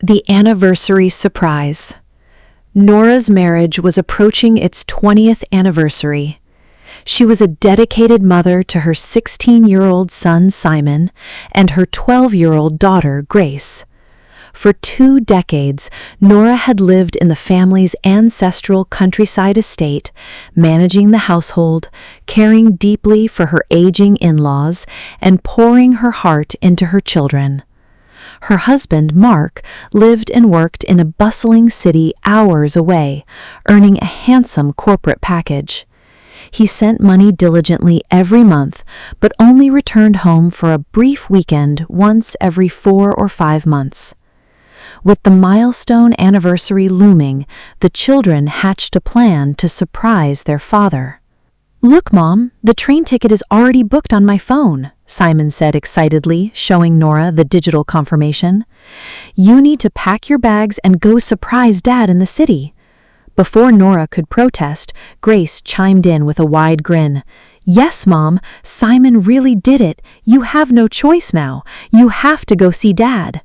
The Anniversary Surprise. Nora's marriage was approaching its 20th anniversary. She was a dedicated mother to her 16-year-old son, Simon, and her 12-year-old daughter, Grace. For 2 decades, Nora had lived in the family's ancestral countryside estate, managing the household, caring deeply for her aging in-laws, and pouring her heart into her children. Her husband, Mark, lived and worked in a bustling city hours away, earning a handsome corporate package. He sent money diligently every month, but only returned home for a brief weekend once every 4 or 5 months. With the milestone anniversary looming, the children hatched a plan to surprise their father. "Look, Mom, the train ticket is already booked on my phone," Simon said excitedly, showing Nora the digital confirmation. "You need to pack your bags and go surprise Dad in the city." Before Nora could protest, Grace chimed in with a wide grin. "Yes, Mom, Simon really did it. You have no choice now. You have to go see Dad."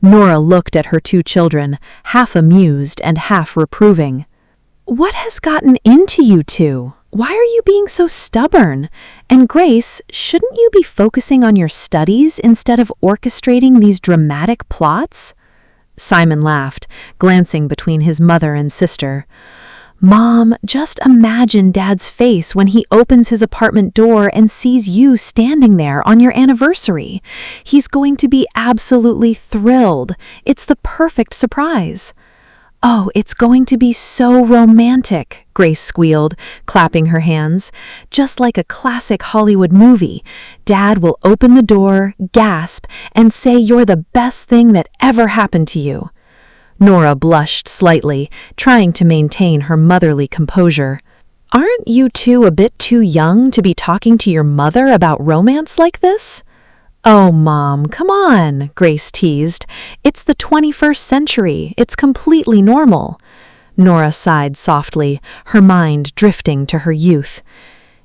Nora looked at her 2 children, half amused and half reproving. "What has gotten into you two? Why are you being so stubborn? And Grace, shouldn't you be focusing on your studies instead of orchestrating these dramatic plots?" Simon laughed, glancing between his mother and sister. "Mom, just imagine Dad's face when he opens his apartment door and sees you standing there on your anniversary. He's going to be absolutely thrilled. It's the perfect surprise." "Oh, it's going to be so romantic," Grace squealed, clapping her hands. "Just like a classic Hollywood movie. Dad will open the door, gasp, and say you're the best thing that ever happened to you." Nora blushed slightly, trying to maintain her motherly composure. "Aren't you two a bit too young to be talking to your mother about romance like this?" "Oh, Mom, come on," Grace teased. "It's the 21st century. It's completely normal." Nora sighed softly, her mind drifting to her youth.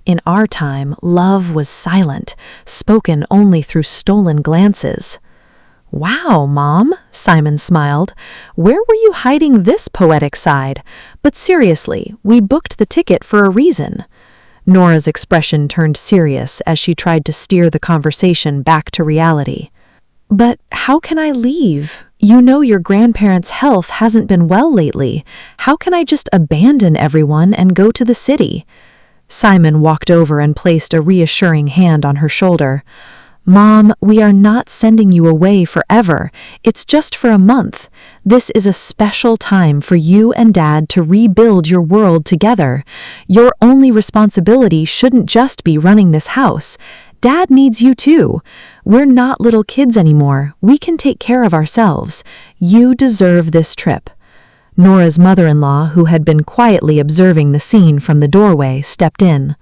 "In our time, love was silent, spoken only through stolen glances." "Wow, Mom," Simon smiled. "Where were you hiding this poetic side? But seriously, we booked the ticket for a reason." Nora's expression turned serious as she tried to steer the conversation back to reality. "But how can I leave? You know your grandparents' health hasn't been well lately. How can I just abandon everyone and go to the city?" Simon walked over and placed a reassuring hand on her shoulder. "Mom, we are not sending you away forever. It's just for a month. This is a special time for you and Dad to rebuild your world together. Your only responsibility shouldn't just be running this house. Dad needs you too. We're not little kids anymore. We can take care of ourselves. You deserve this trip." Nora's mother-in-law, who had been quietly observing the scene from the doorway, stepped in.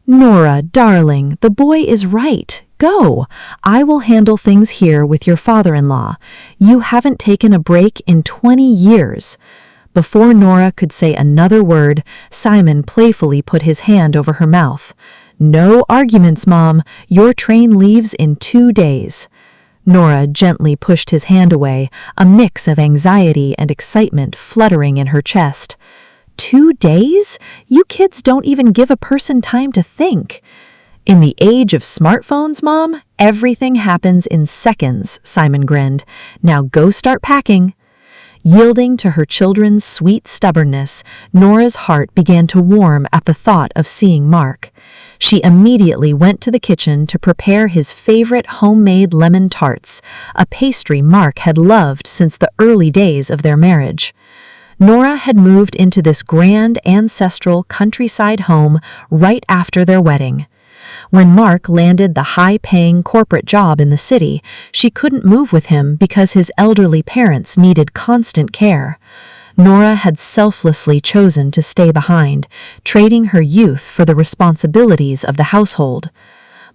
"Nora, darling, the boy is right. Go. I will handle things here with your father-in-law. You haven't taken a break in 20 years. Before Nora could say another word, Simon playfully put his hand over her mouth. "No arguments, Mom. Your train leaves in 2 days." Nora gently pushed his hand away, a mix of anxiety and excitement fluttering in her chest. 2 days? You kids don't even give a person time to think. "In the age of smartphones, Mom, everything happens in seconds," Simon grinned. "Now go start packing." Yielding to her children's sweet stubbornness, Nora's heart began to warm at the thought of seeing Mark. She immediately went to the kitchen to prepare his favorite homemade lemon tarts, a pastry Mark had loved since the early days of their marriage. Nora had moved into this grand ancestral countryside home right after their wedding. When Mark landed the high-paying corporate job in the city, she couldn't move with him because his elderly parents needed constant care. Nora had selflessly chosen to stay behind, trading her youth for the responsibilities of the household.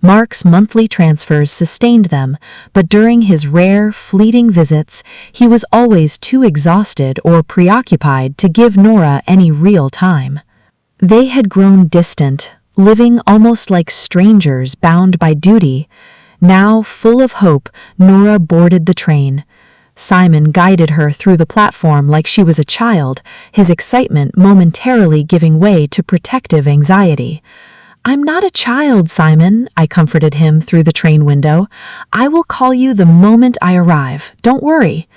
Mark's monthly transfers sustained them, but during his rare, fleeting visits, he was always too exhausted or preoccupied to give Nora any real time. They had grown distant, living almost like strangers bound by duty. Now, full of hope, Nora boarded the train. Simon guided her through the platform like she was a child, his excitement momentarily giving way to protective anxiety. "I'm not a child, Simon," I comforted him through the train window. "I will call you the moment I arrive. Don't worry."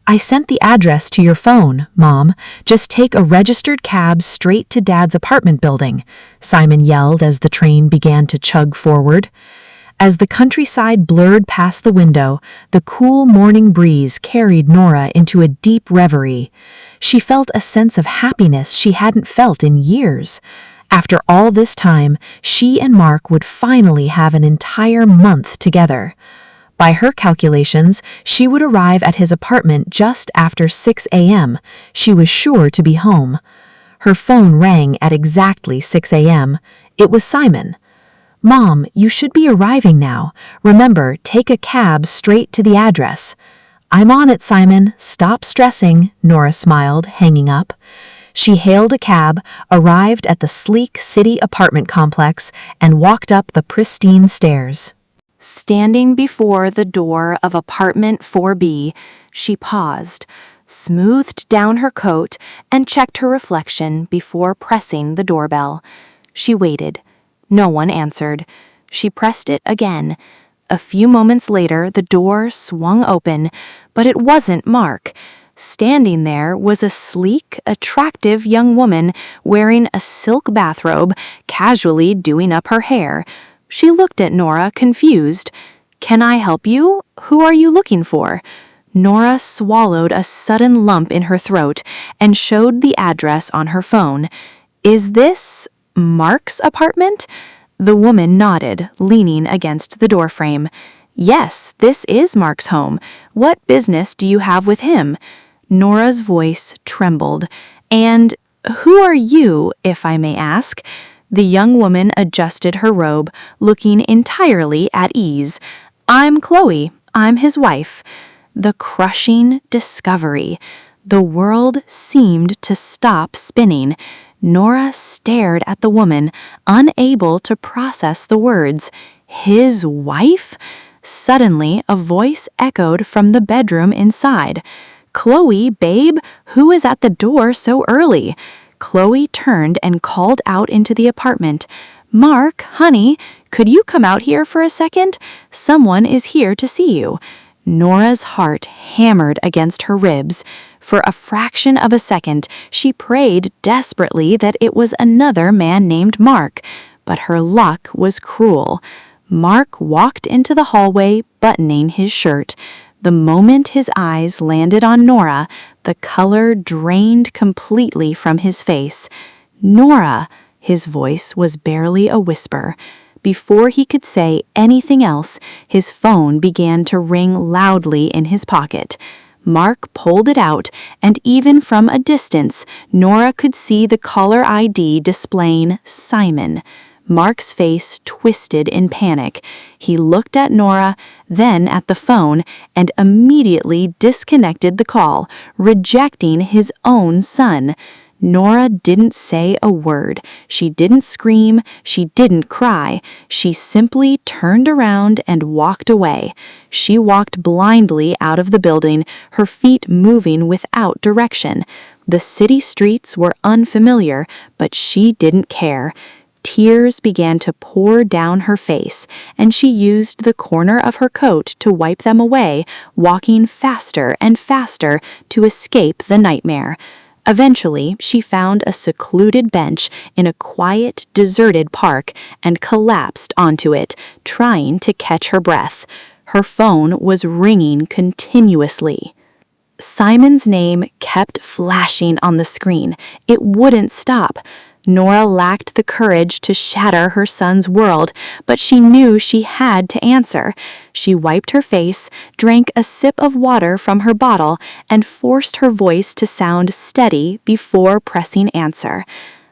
"I sent the address to your phone, Mom. Just take a registered cab straight to Dad's apartment building," Simon yelled as the train began to chug forward. As the countryside blurred past the window, the cool morning breeze carried Nora into a deep reverie. She felt a sense of happiness she hadn't felt in years. After all this time, she and Mark would finally have an entire month together. By her calculations, she would arrive at his apartment just after 6 a.m. She was sure to be home. Her phone rang at exactly 6 a.m. It was Simon. "Mom, you should be arriving now. Remember, take a cab straight to the address." "I'm on it, Simon. Stop stressing," Nora smiled, hanging up. She hailed a cab, arrived at the sleek city apartment complex, and walked up the pristine stairs. Standing before the door of apartment 4B, she paused, smoothed down her coat, and checked her reflection before pressing the doorbell. She waited. No one answered. She pressed it again. A few moments later, the door swung open, but it wasn't Mark. Standing there was a sleek, attractive young woman wearing a silk bathrobe, casually doing up her hair. She looked at Nora, confused. "Can I help you? Who are you looking for?" Nora swallowed a sudden lump in her throat and showed the address on her phone. "Is this Mark's apartment?" The woman nodded, leaning against the doorframe. "Yes, this is Mark's home. What business do you have with him?" Nora's voice trembled. "And who are you, if I may ask?" The young woman adjusted her robe, looking entirely at ease. "I'm Chloe. I'm his wife." The crushing discovery. The world seemed to stop spinning. Nora stared at the woman, unable to process the words. "His wife?" Suddenly, a voice echoed from the bedroom inside. "Chloe, babe, who is at the door so early?" Chloe turned and called out into the apartment. "Mark, honey, could you come out here for a second? Someone is here to see you." Nora's heart hammered against her ribs. For a fraction of a second, she prayed desperately that it was another man named Mark, but her luck was cruel. Mark walked into the hallway, buttoning his shirt. The moment his eyes landed on Nora, the color drained completely from his face. "Nora," his voice was barely a whisper. Before he could say anything else, his phone began to ring loudly in his pocket. Mark pulled it out, and even from a distance, Nora could see the caller ID displaying Simon. Mark's face twisted in panic. He looked at Nora, then at the phone, and immediately disconnected the call, rejecting his own son. Nora didn't say a word. She didn't scream. She didn't cry. She simply turned around and walked away. She walked blindly out of the building, her feet moving without direction. The city streets were unfamiliar, but she didn't care. Tears began to pour down her face, and she used the corner of her coat to wipe them away, walking faster and faster to escape the nightmare. Eventually, she found a secluded bench in a quiet, deserted park and collapsed onto it, trying to catch her breath. Her phone was ringing continuously. Simon's name kept flashing on the screen. It wouldn't stop. Nora lacked the courage to shatter her son's world, but she knew she had to answer. She wiped her face, drank a sip of water from her bottle, and forced her voice to sound steady before pressing answer.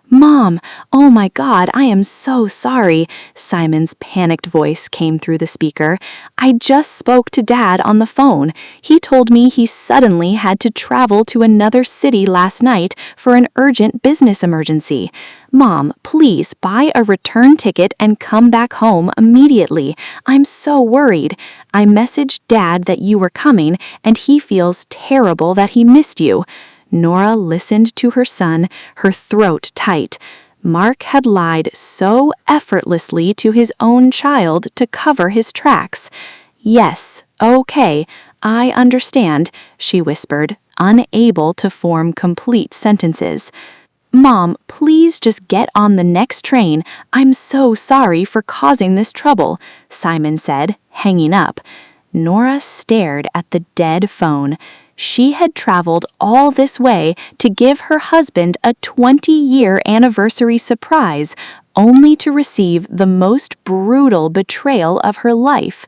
"Mom, oh my God, I am so sorry." Simon's panicked voice came through the speaker. "I just spoke to Dad on the phone. He told me he suddenly had to travel to another city last night for an urgent business emergency. Mom, please buy a return ticket and come back home immediately. I'm so worried. I messaged Dad that you were coming, and he feels terrible that he missed you." Nora listened to her son, her throat tight. Mark had lied so effortlessly to his own child to cover his tracks. "Yes, okay, I understand," she whispered, unable to form complete sentences. "Mom, please just get on the next train. I'm so sorry for causing this trouble," Simon said, hanging up. Nora stared at the dead phone. She had traveled all this way to give her husband a 20-year anniversary surprise, only to receive the most brutal betrayal of her life.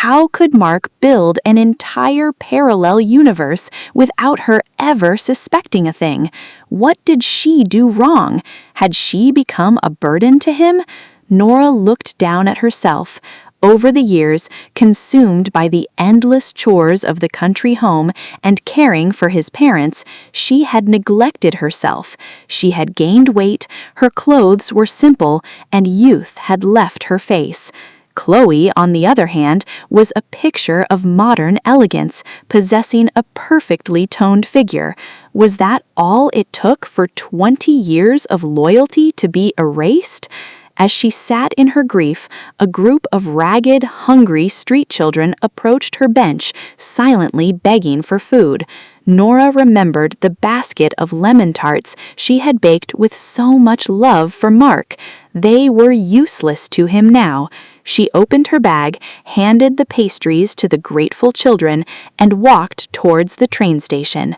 How could Mark build an entire parallel universe without her ever suspecting a thing? What did she do wrong? Had she become a burden to him? Nora looked down at herself. Over the years, consumed by the endless chores of the country home and caring for his parents, she had neglected herself. She had gained weight, her clothes were simple, and youth had left her face. Chloe, on the other hand, was a picture of modern elegance, possessing a perfectly toned figure. Was that all it took for 20 years of loyalty to be erased? As she sat in her grief, a group of ragged, hungry street children approached her bench, silently begging for food. Nora remembered the basket of lemon tarts she had baked with so much love for Mark. They were useless to him now. She opened her bag, handed the pastries to the grateful children, and walked towards the train station.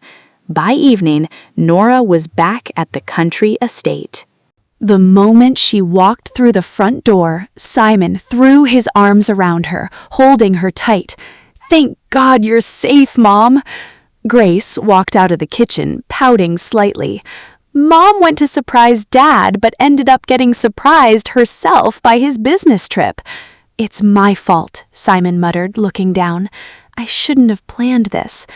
By evening, Nora was back at the country estate. The moment she walked through the front door, Simon threw his arms around her, holding her tight. "Thank God you're safe, Mom." Grace walked out of the kitchen, pouting slightly. "Mom went to surprise Dad, but ended up getting surprised herself by his business trip." "It's my fault," Simon muttered, looking down. "I shouldn't have planned this."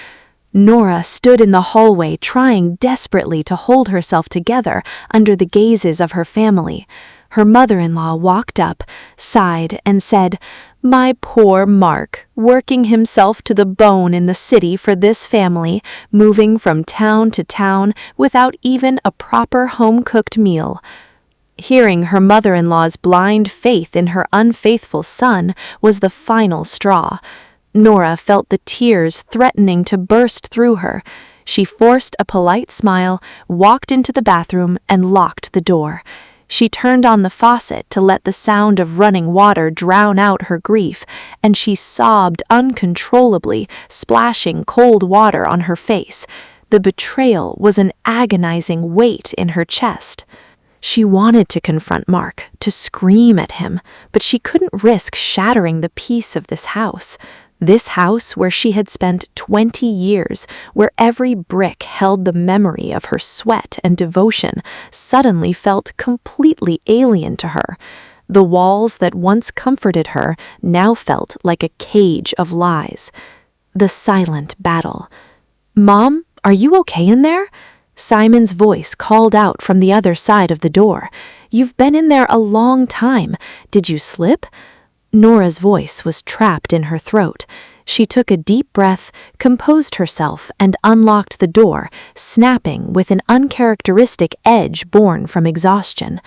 Nora stood in the hallway, trying desperately to hold herself together under the gazes of her family. Her mother-in-law walked up, sighed, and said, "My poor Mark, working himself to the bone in the city for this family, moving from town to town without even a proper home-cooked meal." Hearing her mother-in-law's blind faith in her unfaithful son was the final straw. Nora felt the tears threatening to burst through her. She forced a polite smile, walked into the bathroom, and locked the door. She turned on the faucet to let the sound of running water drown out her grief, and she sobbed uncontrollably, splashing cold water on her face. The betrayal was an agonizing weight in her chest. She wanted to confront Mark, to scream at him, but she couldn't risk shattering the peace of this house. This house where she had spent 20 years, where every brick held the memory of her sweat and devotion, suddenly felt completely alien to her. The walls that once comforted her now felt like a cage of lies. The silent battle. "Mom, are you okay in there?" Simon's voice called out from the other side of the door. "You've been in there a long time. Did you slip?" Nora's voice was trapped in her throat. She took a deep breath, composed herself, and unlocked the door, snapping with an uncharacteristic edge born from exhaustion.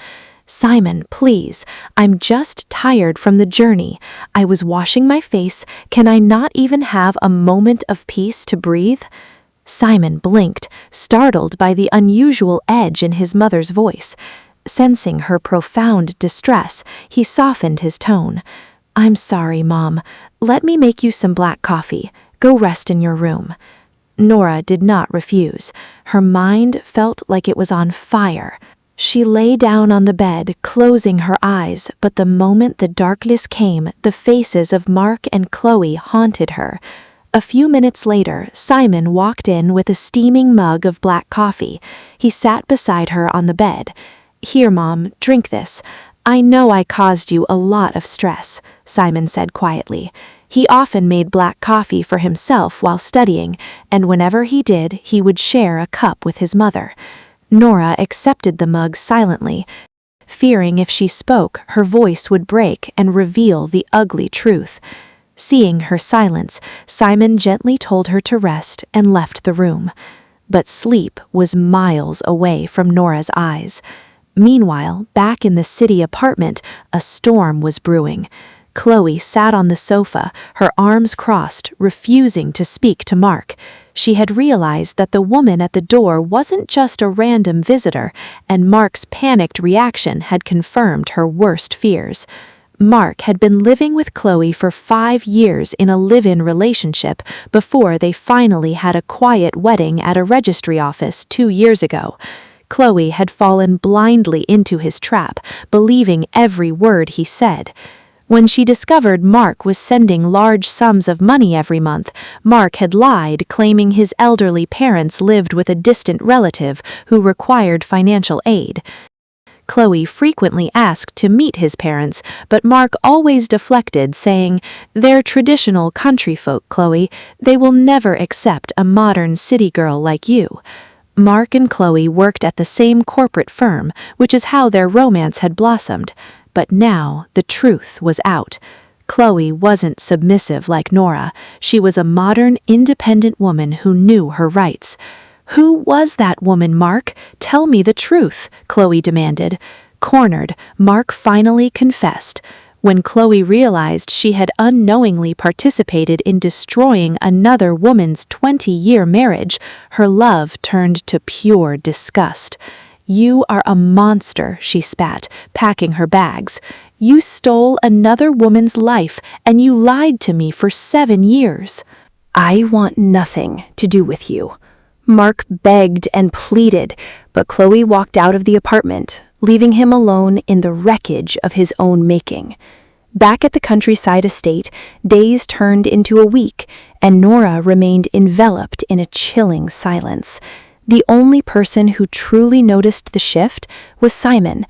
"Simon, please, I'm just tired from the journey. I was washing my face. Can I not even have a moment of peace to breathe?" Simon blinked, startled by the unusual edge in his mother's voice. Sensing her profound distress, he softened his tone. "I'm sorry, Mom. Let me make you some black coffee. Go rest in your room." Nora did not refuse. Her mind felt like it was on fire. She lay down on the bed, closing her eyes, but the moment the darkness came, the faces of Mark and Chloe haunted her. A few minutes later, Simon walked in with a steaming mug of black coffee. He sat beside her on the bed. "Here, Mom, drink this. I know I caused you a lot of stress," Simon said quietly. He often made black coffee for himself while studying, and whenever he did, he would share a cup with his mother. Nora accepted the mug silently, fearing if she spoke, her voice would break and reveal the ugly truth. Seeing her silence, Simon gently told her to rest and left the room. But sleep was miles away from Nora's eyes. Meanwhile, back in the city apartment, a storm was brewing. Chloe sat on the sofa, her arms crossed, refusing to speak to Mark. She had realized that the woman at the door wasn't just a random visitor, and Mark's panicked reaction had confirmed her worst fears. Mark had been living with Chloe for 5 years in a live-in relationship before they finally had a quiet wedding at a registry office 2 years ago. Chloe had fallen blindly into his trap, believing every word he said. When she discovered Mark was sending large sums of money every month, Mark had lied, claiming his elderly parents lived with a distant relative who required financial aid. Chloe frequently asked to meet his parents, but Mark always deflected, saying, "They're traditional country folk, Chloe. They will never accept a modern city girl like you." Mark and Chloe worked at the same corporate firm, which is how their romance had blossomed. But now the truth was out. Chloe wasn't submissive like Nora. She was a modern, independent woman who knew her rights. "Who was that woman, Mark? Tell me the truth," Chloe demanded. Cornered, Mark finally confessed. When Chloe realized she had unknowingly participated in destroying another woman's 20-year marriage, her love turned to pure disgust. "You are a monster," she spat, packing her bags. "You stole another woman's life, and you lied to me for 7 years. I want nothing to do with you." Mark begged and pleaded, but Chloe walked out of the apartment, leaving him alone in the wreckage of his own making. Back at the countryside estate, days turned into a week, and Nora remained enveloped in a chilling silence. The only person who truly noticed the shift was Simon.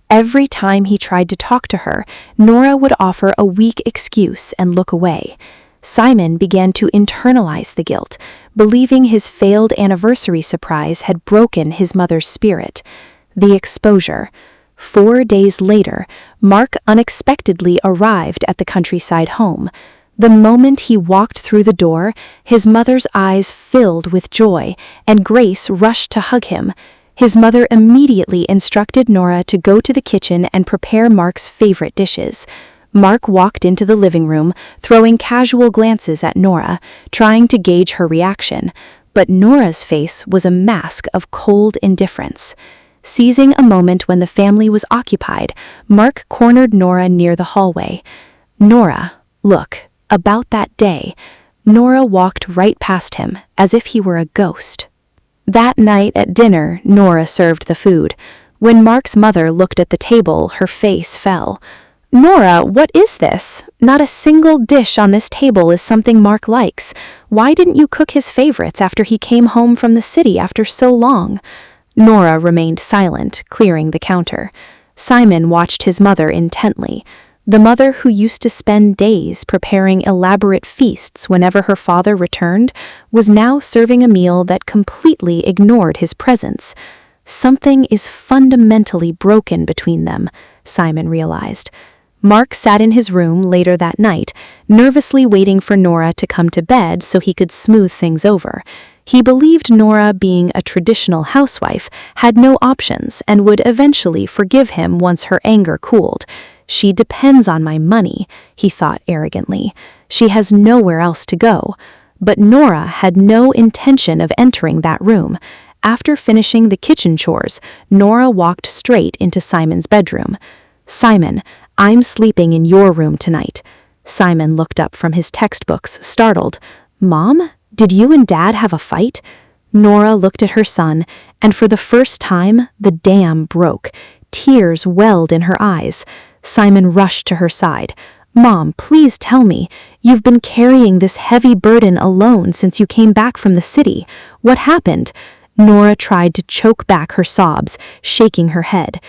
Every time he tried to talk to her, Nora would offer a weak excuse and look away. Simon began to internalize the guilt, believing his failed anniversary surprise had broken his mother's spirit. The exposure. 4 days later, Mark unexpectedly arrived at the countryside home. The moment he walked through the door, his mother's eyes filled with joy, and Grace rushed to hug him. His mother immediately instructed Nora to go to the kitchen and prepare Mark's favorite dishes. Mark walked into the living room, throwing casual glances at Nora, trying to gauge her reaction, but Nora's face was a mask of cold indifference. Seizing a moment when the family was occupied, Mark cornered Nora near the hallway. "Nora, look, about that day." Nora walked right past him, as if he were a ghost. That night at dinner, Nora served the food. When Mark's mother looked at the table, her face fell. "Nora, what is this? Not a single dish on this table is something Mark likes. Why didn't you cook his favorites after he came home from the city after so long?" Nora remained silent, clearing the counter. Simon watched his mother intently. The mother who used to spend days preparing elaborate feasts whenever her father returned was now serving a meal that completely ignored his presence. Something is fundamentally broken between them, Simon realized. Mark sat in his room later that night, nervously waiting for Nora to come to bed so he could smooth things over. He believed Nora, being a traditional housewife, had no options and would eventually forgive him once her anger cooled. "She depends on my money," he thought arrogantly. "She has nowhere else to go." But Nora had no intention of entering that room. After finishing the kitchen chores, Nora walked straight into Simon's bedroom. "Simon, I'm sleeping in your room tonight." Simon looked up from his textbooks, startled. "Mom, did you and Dad have a fight?" Nora looked at her son, and for the first time, the dam broke. Tears welled in her eyes. Simon rushed to her side. "Mom, please tell me. You've been carrying this heavy burden alone since you came back from the city. What happened?" Nora tried to choke back her sobs, shaking her head.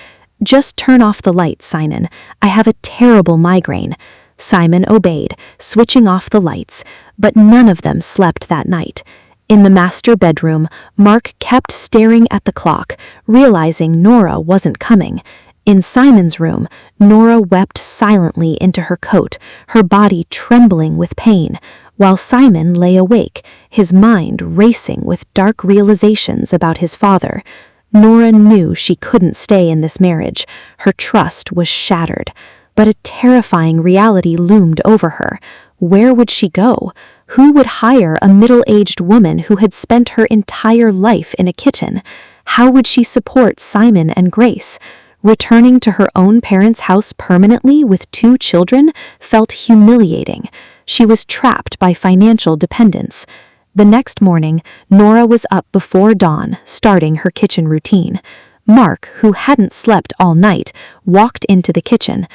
"Just turn off the lights, Simon. I have a terrible migraine." Simon obeyed, switching off the lights, but none of them slept that night. In the master bedroom, Mark kept staring at the clock, realizing Nora wasn't coming. In Simon's room, Nora wept silently into her coat, her body trembling with pain, while Simon lay awake, his mind racing with dark realizations about his father. Nora knew she couldn't stay in this marriage. Her trust was shattered. But a terrifying reality loomed over her. Where would she go? Who would hire a middle-aged woman who had spent her entire life in a kitchen? How would she support Simon and Grace? Returning to her own parents' house permanently with 2 children felt humiliating. She was trapped by financial dependence. The next morning, Nora was up before dawn, starting her kitchen routine. Mark, who hadn't slept all night, walked into the kitchen.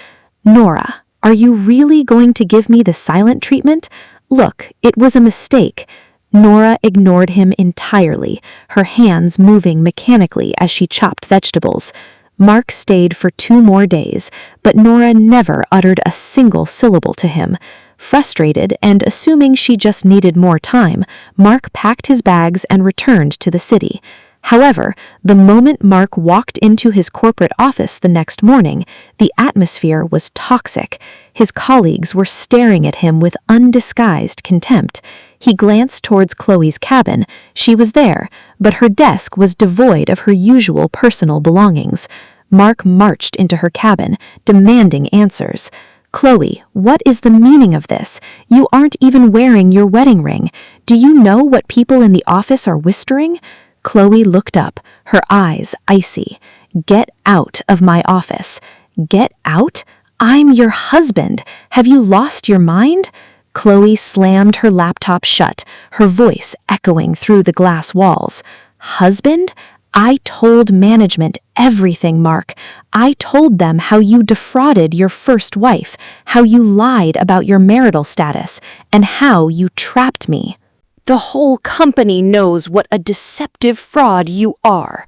"Nora, are you really going to give me the silent treatment? Look, it was a mistake." Nora ignored him entirely, her hands moving mechanically as she chopped vegetables. Mark stayed for 2 more days, but Nora never uttered a single syllable to him. Frustrated and assuming she just needed more time, Mark packed his bags and returned to the city. However, the moment Mark walked into his corporate office the next morning, the atmosphere was toxic. His colleagues were staring at him with undisguised contempt. He glanced towards Chloe's cabin. She was there, but her desk was devoid of her usual personal belongings. Mark marched into her cabin, demanding answers. "Chloe, what is the meaning of this? You aren't even wearing your wedding ring. Do you know what people in the office are whispering?" Chloe looked up, her eyes icy. "Get out of my office." "Get out? I'm your husband. Have you lost your mind?" Chloe slammed her laptop shut, her voice echoing through the glass walls. "Husband? I told management everything, Mark. I told them how you defrauded your first wife, how you lied about your marital status, and how you trapped me. The whole company knows what a deceptive fraud you are."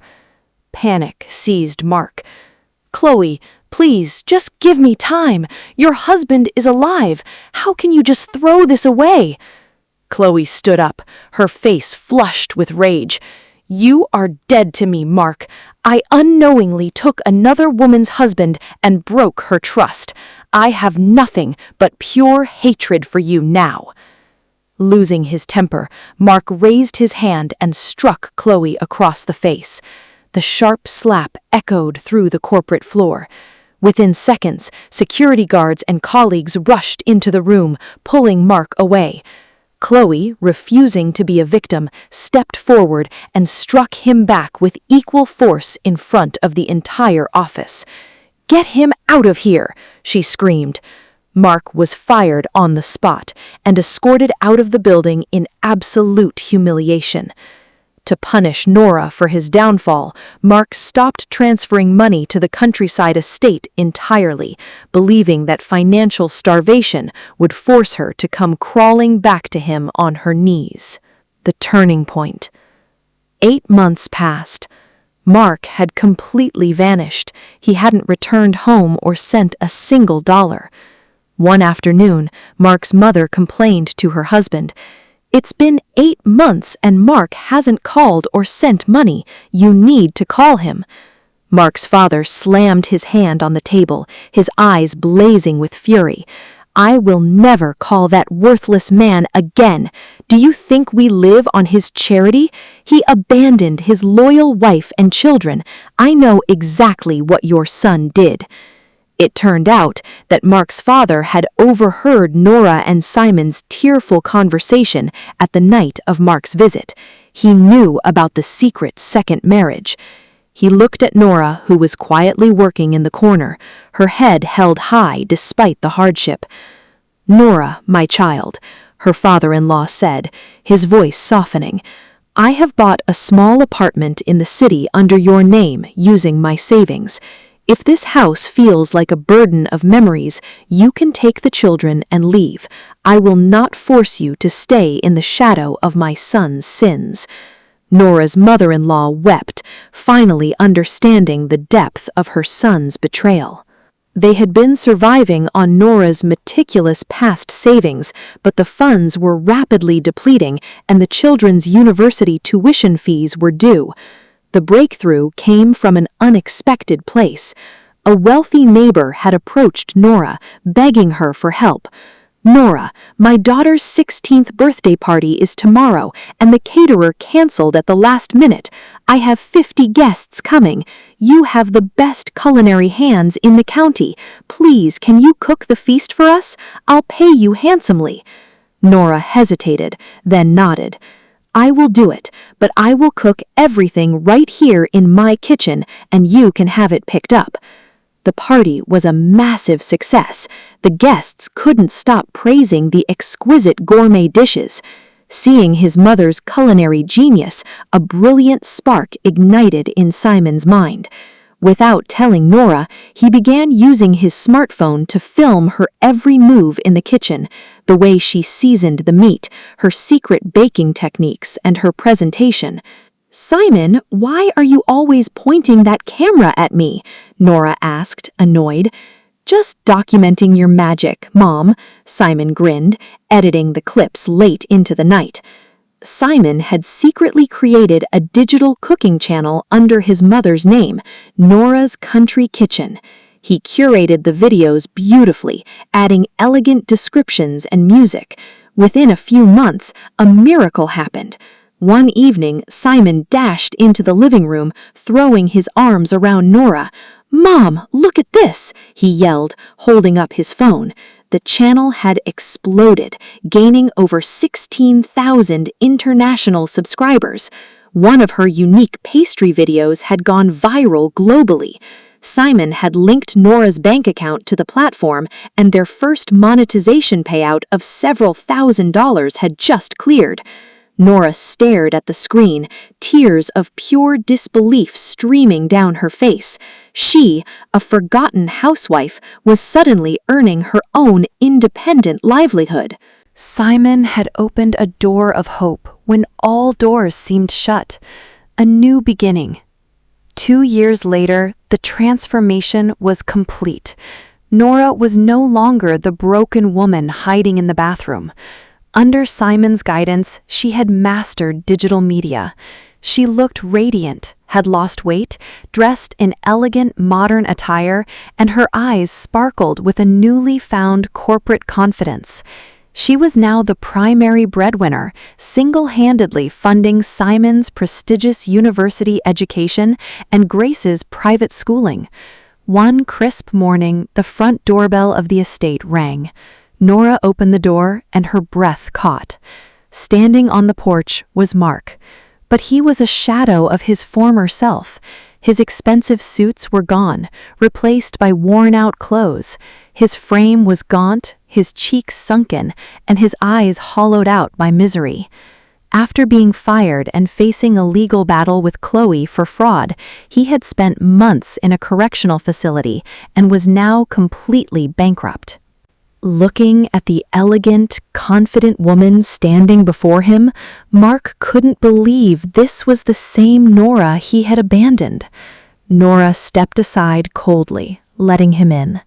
Panic seized Mark. "Chloe, please, just give me time. Your husband is alive. How can you just throw this away?" Chloe stood up, her face flushed with rage. "You are dead to me, Mark. I unknowingly took another woman's husband and broke her trust. I have nothing but pure hatred for you now." Losing his temper, Mark raised his hand and struck Chloe across the face. The sharp slap echoed through the corporate floor. Within seconds, security guards and colleagues rushed into the room, pulling Mark away. Chloe, refusing to be a victim, stepped forward and struck him back with equal force in front of the entire office. "Get him out of here!" she screamed. Mark was fired on the spot and escorted out of the building in absolute humiliation. To punish Nora for his downfall, Mark stopped transferring money to the countryside estate entirely, believing that financial starvation would force her to come crawling back to him on her knees. The turning point. 8 months passed. Mark had completely vanished. He hadn't returned home or sent a single dollar. One afternoon, Mark's mother complained to her husband, "It's been 8 months and Mark hasn't called or sent money. You need to call him." Mark's father slammed his hand on the table, his eyes blazing with fury. "I will never call that worthless man again. Do you think we live on his charity? He abandoned his loyal wife and children. I know exactly what your son did." It turned out that Mark's father had overheard Nora and Simon's tearful conversation at the night of Mark's visit. He knew about the secret second marriage. He looked at Nora, who was quietly working in the corner, her head held high despite the hardship. "Nora, my child," her father-in-law said, his voice softening, "I have bought a small apartment in the city under your name using my savings. If this house feels like a burden of memories, you can take the children and leave. I will not force you to stay in the shadow of my son's sins." Nora's mother-in-law wept, finally understanding the depth of her son's betrayal. They had been surviving on Nora's meticulous past savings, but the funds were rapidly depleting and the children's university tuition fees were due. The breakthrough came from an unexpected place. A wealthy neighbor had approached Nora, begging her for help. "Nora, my daughter's 16th birthday party is tomorrow, and the caterer canceled at the last minute. I have 50 guests coming. You have the best culinary hands in the county. Please, can you cook the feast for us? I'll pay you handsomely." Nora hesitated, then nodded. "I will do it, but I will cook everything right here in my kitchen, and you can have it picked up." The party was a massive success. The guests couldn't stop praising the exquisite gourmet dishes. Seeing his mother's culinary genius, a brilliant spark ignited in Simon's mind. Without telling Nora, he began using his smartphone to film her every move in the kitchen, the way she seasoned the meat, her secret baking techniques, and her presentation. "Simon, why are you always pointing that camera at me?" Nora asked, annoyed. "Just documenting your magic, Mom," Simon grinned, editing the clips late into the night. Simon had secretly created a digital cooking channel under his mother's name, Nora's Country Kitchen. He curated the videos beautifully, adding elegant descriptions and music. Within a few months, a miracle happened. One evening, Simon dashed into the living room, throwing his arms around Nora. "Mom, look at this!" he yelled, holding up his phone. The channel had exploded, gaining over 16,000 international subscribers. One of her unique pastry videos had gone viral globally. Simon had linked Nora's bank account to the platform, and their first monetization payout of several $1,000s had just cleared. Nora stared at the screen, tears of pure disbelief streaming down her face. She, a forgotten housewife, was suddenly earning her own independent livelihood. Simon had opened a door of hope when all doors seemed shut. A new beginning. 2 years later, the transformation was complete. Nora was no longer the broken woman hiding in the bathroom. Under Simon's guidance, she had mastered digital media. She looked radiant, had lost weight, dressed in elegant modern attire, and her eyes sparkled with a newly found corporate confidence. She was now the primary breadwinner, single-handedly funding Simon's prestigious university education and Grace's private schooling. One crisp morning, the front doorbell of the estate rang. Nora opened the door, and her breath caught. Standing on the porch was Mark, but he was a shadow of his former self. His expensive suits were gone, replaced by worn-out clothes. His frame was gaunt, his cheeks sunken, and his eyes hollowed out by misery. After being fired and facing a legal battle with Chloe for fraud, he had spent months in a correctional facility and was now completely bankrupt. Looking at the elegant, confident woman standing before him, Mark couldn't believe this was the same Nora he had abandoned. Nora stepped aside coldly, letting him in.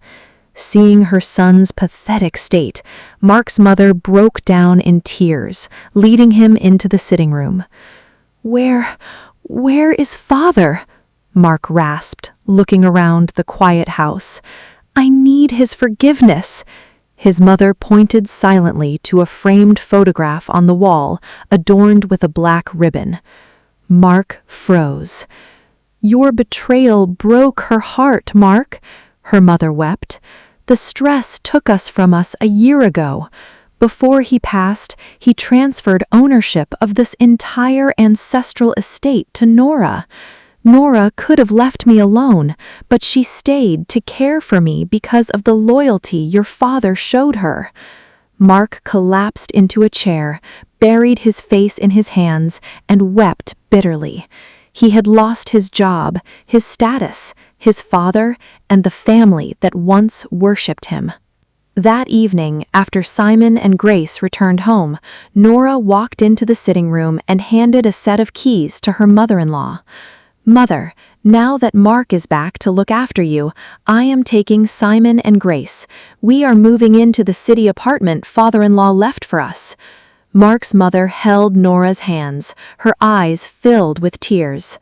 Seeing her son's pathetic state, Mark's mother broke down in tears, leading him into the sitting room. Where is Father?" Mark rasped, looking around the quiet house. "I need his forgiveness." His mother pointed silently to a framed photograph on the wall, adorned with a black ribbon. Mark froze. "Your betrayal broke her heart, Mark," her mother wept. "The stress took us from us a year ago. Before he passed, he transferred ownership of this entire ancestral estate to Nora. Nora could have left me alone, but she stayed to care for me because of the loyalty your father showed her." Mark collapsed into a chair, buried his face in his hands, and wept bitterly. He had lost his job, his status, his father, and the family that once worshipped him. That evening, after Simon and Grace returned home, Nora walked into the sitting room and handed a set of keys to her mother-in-law. "Mother, now that Mark is back to look after you, I am taking Simon and Grace. We are moving into the city apartment father-in-law left for us." Mark's mother held Nora's hands, her eyes filled with tears.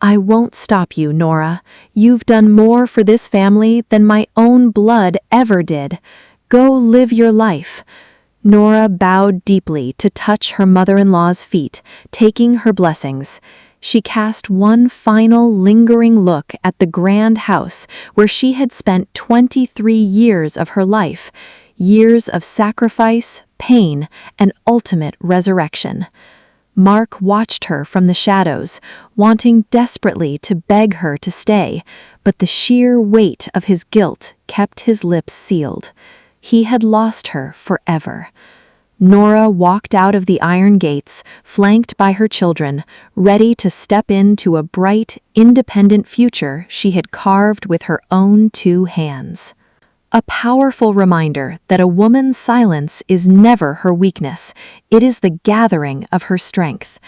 "I won't stop you, Nora. You've done more for this family than my own blood ever did. Go live your life." Nora bowed deeply to touch her mother-in-law's feet, taking her blessings. She cast one final lingering look at the grand house where she had spent 23 years of her life, years of sacrifice, pain, and ultimate resurrection. Mark watched her from the shadows, wanting desperately to beg her to stay, but the sheer weight of his guilt kept his lips sealed. He had lost her forever. Nora walked out of the iron gates, flanked by her children, ready to step into a bright, independent future she had carved with her own 2 hands. A powerful reminder that a woman's silence is never her weakness, it is the gathering of her strength.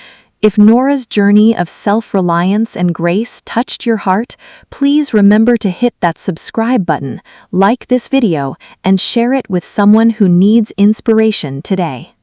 If Nora's journey of self-reliance and grace touched your heart, please remember to hit that subscribe button, like this video, and share it with someone who needs inspiration today.